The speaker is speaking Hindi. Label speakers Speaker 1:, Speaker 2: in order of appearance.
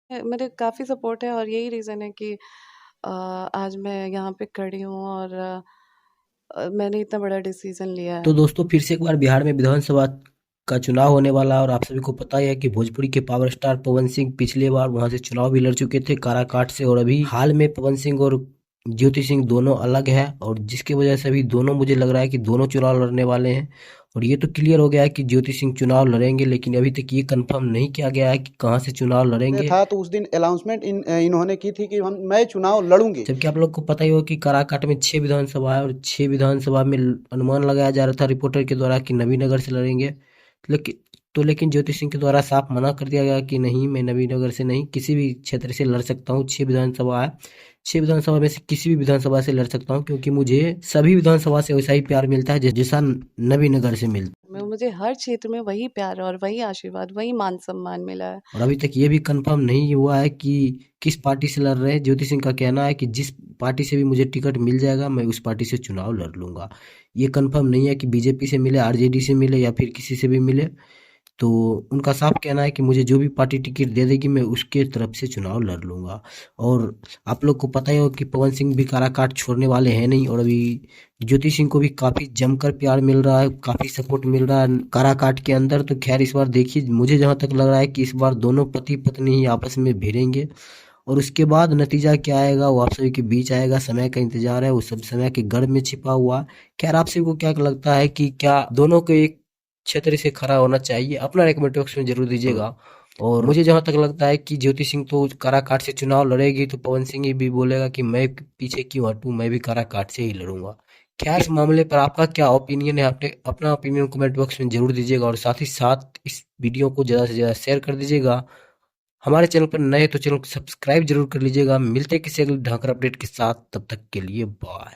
Speaker 1: मेरे काफ़ी सपोर्ट है और यही रीज़न है कि आज मैं यहाँ पे खड़ी हूँ और मैंने इतना बड़ा डिसीज़न लिया
Speaker 2: तो
Speaker 1: है।
Speaker 2: दोस्तों फिर से एक बार बिहार में विधानसभा का चुनाव होने वाला है और आप सभी को पता ही है कि भोजपुरी के पावर स्टार पवन सिंह पिछले बार वहां से चुनाव भी लड़ चुके थे काराकाट से, और अभी हाल में पवन सिंह और ज्योति सिंह दोनों अलग है, और जिसकी वजह से अभी दोनों, मुझे लग रहा है कि दोनों चुनाव लड़ने वाले हैं। और ये तो क्लियर हो गया है कि ज्योति सिंह चुनाव लड़ेंगे, लेकिन अभी तक ये कंफर्म नहीं किया गया है कि कहाँ से चुनाव
Speaker 3: में
Speaker 2: लड़ेंगे।
Speaker 3: था तो उस दिन अनाउंसमेंट इन्होंने की थी कि हम मैं चुनाव लड़ूंगी।
Speaker 2: जबकि आप लोग को पता ही हो कि काराकाट में 6 विधानसभा है, और 6 विधानसभा में अनुमान लगाया जा रहा था रिपोर्टर के द्वारा कि नवीनगर से लड़ेंगे। लेकिन ज्योति सिंह के द्वारा साफ मना कर दिया गया कि नहीं, मैं नवीनगर से नहीं, किसी भी क्षेत्र से लड़ सकता हूँ। 6 विधानसभा है, 6 विधानसभा में से किसी भी विधानसभा से लड़ सकता हूँ, क्योंकि मुझे सभी विधानसभा से वैसा ही प्यार मिलता है जैसा नवीनगर से मिलता है।
Speaker 1: मैं मुझे हर क्षेत्र में वही प्यार और वही आशीर्वाद, वही मान-सम्मान मिला है।
Speaker 2: और अभी तक ये भी कंफर्म नहीं हुआ है कि किस पार्टी से लड़ रहे हैं। ज्योति सिंह का कहना है कि जिस पार्टी से भी मुझे टिकट मिल जाएगा मैं उस पार्टी से चुनाव लड़ लूंगा। ये कंफर्म नहीं है कि बीजेपी से मिले, आरजेडी से मिले या फिर किसी से भी मिले। तो उनका साफ कहना है कि मुझे जो भी पार्टी टिकट दे देगी मैं उसके तरफ से चुनाव लड़ लूंगा। और आप लोग को पता ही हो कि पवन सिंह भी काराकाट छोड़ने वाले हैं नहीं, और अभी ज्योति सिंह को भी काफी जमकर प्यार मिल रहा है, काफी सपोर्ट मिल रहा है काराकाट के अंदर। तो खैर इस बार देखिए, मुझे जहां तक लग रहा है कि इस बार दोनों पति पत्नी ही आपस में भिड़ेंगे, और उसके बाद नतीजा क्या आएगा वो आप सभी के बीच आएगा। समय का इंतजार है, वो सब समय के गर्भ में छिपा हुआ है। खैर आप सभी को क्या लगता है कि क्या दोनों को एक क्षेत्र से खड़ा होना चाहिए? अपना कमेंट बॉक्स में जरूर दीजिएगा। और मुझे जहां तक लगता है कि ज्योति सिंह तो काराकाट से चुनाव लड़ेगी, तो पवन सिंह ही भी बोलेगा कि मैं पीछे क्यों हटूं, मैं भी काराकाट से ही लड़ूंगा। क्या इस मामले पर आपका क्या ओपिनियन है? आपने अपना ओपिनियन कमेंट बॉक्स में जरूर दीजिएगा, और साथ ही साथ इस वीडियो को ज़्यादा से ज़्यादा शेयर कर दीजिएगा। हमारे चैनल पर नए तो चैनल को सब्सक्राइब जरूर कर लीजिएगा। मिलते हैं किसी अगले ढांकर अपडेट के साथ, तब तक के लिए बाय।